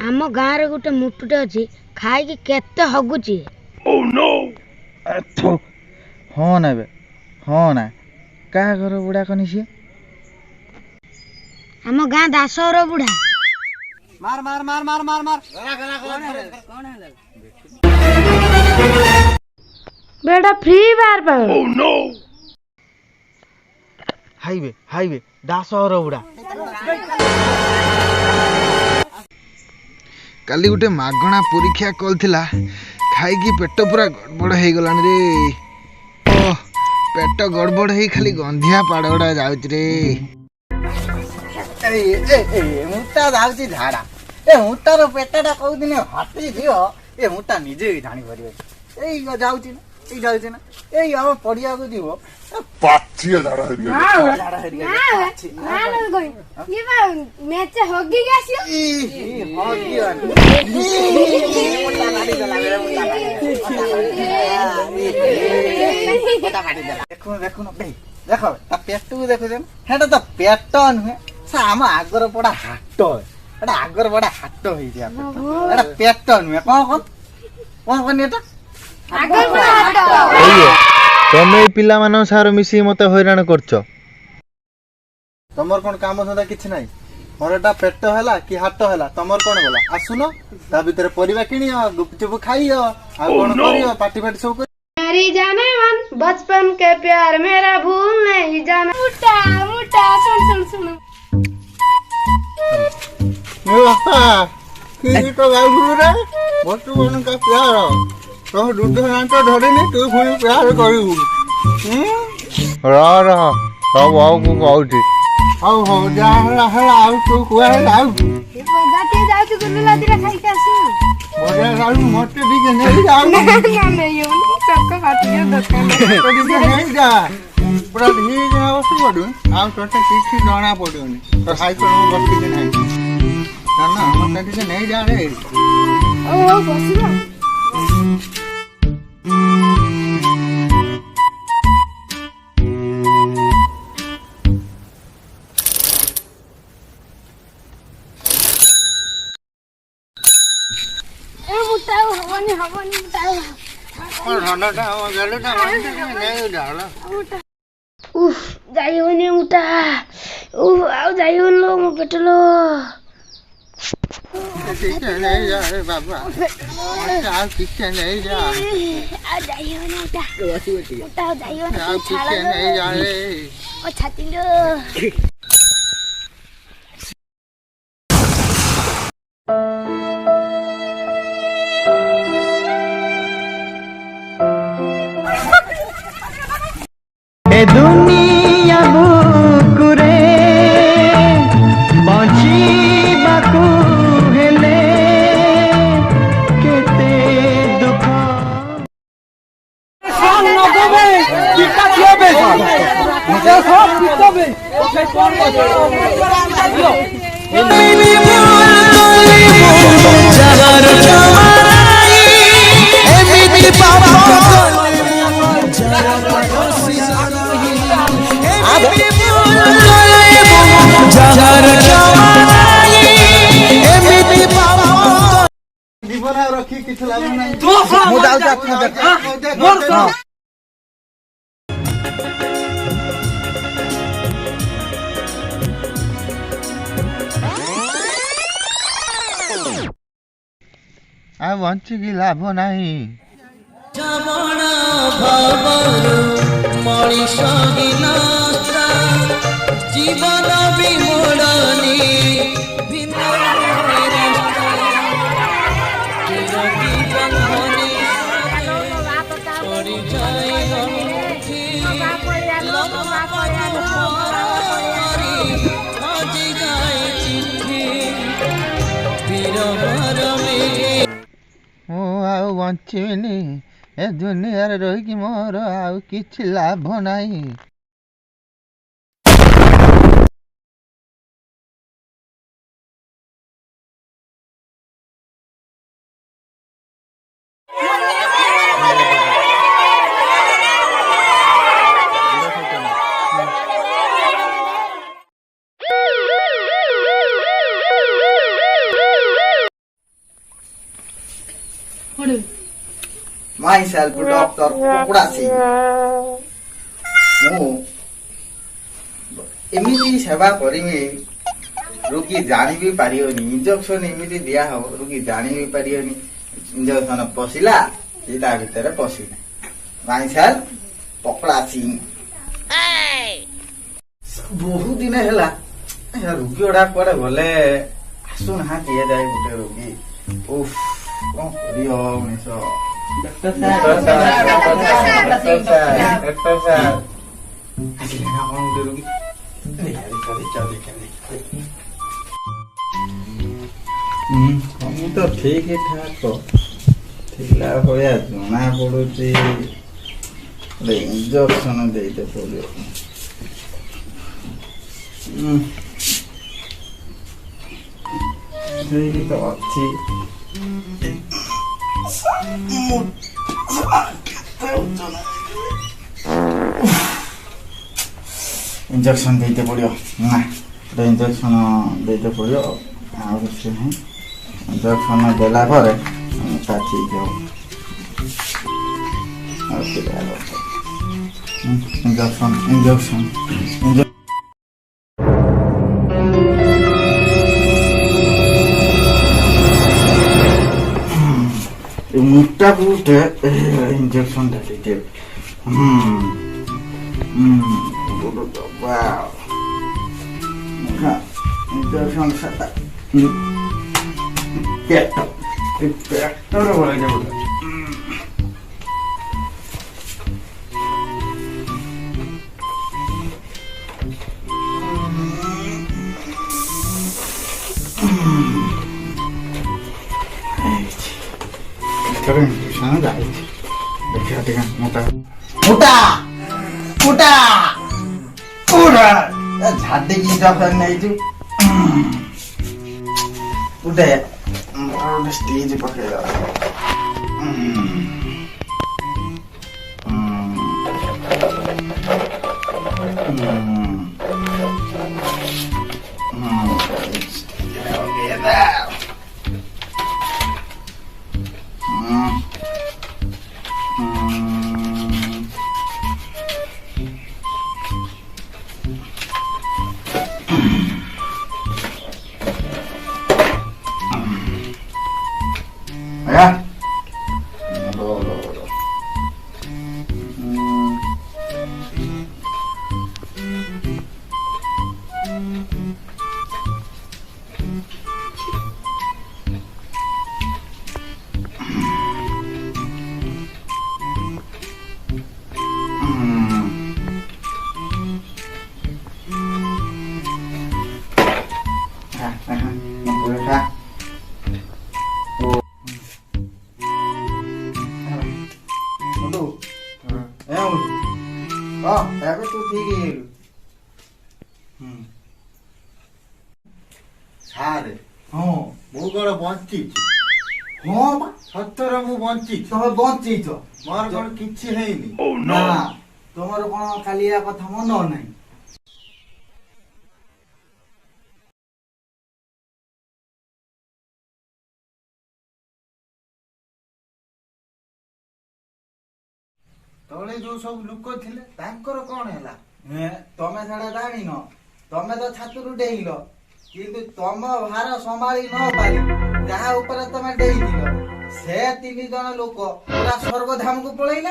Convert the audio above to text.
आम गाँव गोटे मुटुटे अच्छी खाई केते हगुची। हाँ ना बे हाँ ना क्या घर बुढ़ा कनी सी आम गाँ दासर बुढ़ा। मार मार मार मार मार मार बेटा फ्री फायर पर हाईवे दासर बुढ़ा काली गोटे मागणा परीक्षा कलथिला खाई पेट पूरा गड़बड़ हो गलानी रे। ओह पेट गड़बड़ हो खाली गंधिया पाड़ गुड़ा जाउछ रे। मुटा जाउची झाड़ा ए मुटार पेटटा कौ दिन हटी दियो ए मुटा निजे जानी परिबे एई जाउची ना एई हम पड़िया को दिबो पाछिया झाड़ा हरिया ये बा मैच हगी गसियो ई हगी मुटा गाड़ी चला मेरे मुटा गाड़ी चला देखो ना बे देखो ता पेटू देखो जेन हेटा तो पेट नुहे सा हम आगर पड़ा हाट एटा आगर बड़ा हाट होई जा एटा पेट नुहे कोन एटा आगर बड़ा हाट तमे पिला मान सार मिसी मते हैरान करछ। तमर कोन काम धंदा किछ नाही मोर एटा पेट हैला कि हाट हैला तमर कोन गला आसुनो ता भीतर परिवा किनियो गुपचुप खाइयो आ कोन करियो पार्टी फाटी सब मेरी जाने मन बचपन के प्यार मेरा भूल नहीं जाना। मुटा मुटा सुन ए बापा की तो गाउनु रे मोटू मन का प्यार तो दूध नांटा धरिनी तू पुनी प्यार करिउ र सब आउ को कहउठी हो जा हला आउ तू कुआ आउ जाते जाते गुल्लू लादीरा खाई के आसू बोले गाउ मोटे दिखे नहीं जाउ नहीं उनको सबका खाती दुकान तो दिखे नहीं जा पूरा ढीक ना बसु पडु आ तोटे किछि जणा पडुनी तो हाई को बसि के नहीं ना मोटे दिखे नहीं जा रे ओ बसिया हवनी मुटाओ और ठंडाटा हम गलटा नहीं डाला उफ जाई होनी मुटा उफ आओ जाई होन लो मो पेटलो किसे नहीं जा रे बाबा आ किसे नहीं जा आ जाई होनी मुटा मुटा जाई होनी आ किसे नहीं जा रे ओ छाती लो दुनिया बुकुरे बंचिबाकू हेले केते दुख सन नगबे किटा दियोबे मुझे सब कितबे ओके कोन जगर जमाई एमिति पापा जीवन रखी किछ लाभ नहीं मु जाउ जा मोर आ वंची की लाभ नहीं जमण भवरु मणिष हिनस्ता जीवन विमोड़नी आउ बंचीनी ए दुनिया रही मोर आउ किछि लाभ नहीं। ମାଇ ସେଲ୍ଫ ଡକ୍ଟର କୁକୁଡ଼ା ସିଂ ମୁଁ ଏମିତି ସେବା କରିବି ରୋଗୀ ଜାଣି ବି ପାରିବନି ଇଞ୍ଜେକ୍ସନ ଏମିତି ଦିଆ ହବ ରୋଗୀ ଜାଣି ବି ପାରିବନି ଇଞ୍ଜେକ୍ସନ ପଶିଲା କି ତା ଭିତରେ ପଶିଲା ମାଇ ସେଲ୍ଫ ପକଡ଼ା ସିଂ ବହୁତ ଦିନ ହେଲା ରୋଗୀ ଗୁଡା କୁଆଡେ ଗଲେ ଆସୁନାହାନ୍ତି ଏ ଯାଏ ଗୋଟେ ରୋଗୀ ଉଫ୍ କଣ କରିବ ମଣିଷ ମୁଁ ତ ଠିକ ଠାକ ଥିଲା ଭଳିଆ ଜଣା ପଡୁଛି ଗୋଟେ ଇଞ୍ଜେକ୍ସନ ଦେଇତେ ପଡିବ ସେଇଠି ତ ଅଛି इंजेक्शन देते पड़ो ना गोटे इंजेक्शन देते पड़ो आउ किसी नहीं इंजेक्शन देला ठीक हो इंजेक्शन इंजेक्शन मुट्टा गुटे इंजेक्शन देते wow इंजेक्शन सता पेट बोले देखिए देखा मोटा मोटा मोटा झाड़ी की इंजेक्शन नहीं तू उठे स्टेज पकड़े भूगोल बंची हाँ सतर मु बंची तुम बंची मोर कौन किछि हेनी ना तुमर कौन कालिया कथा मन नहीं तले जो सब लोक थिले तांकर कोन हैला तमे साडा जानि न तमे तो छातुरु डेइलो किंतु तम भार संभाली न पारी जहा ऊपर तमे डेइ दिलो से 3 जन लोक पूरा स्वर्ग धाम को पळैले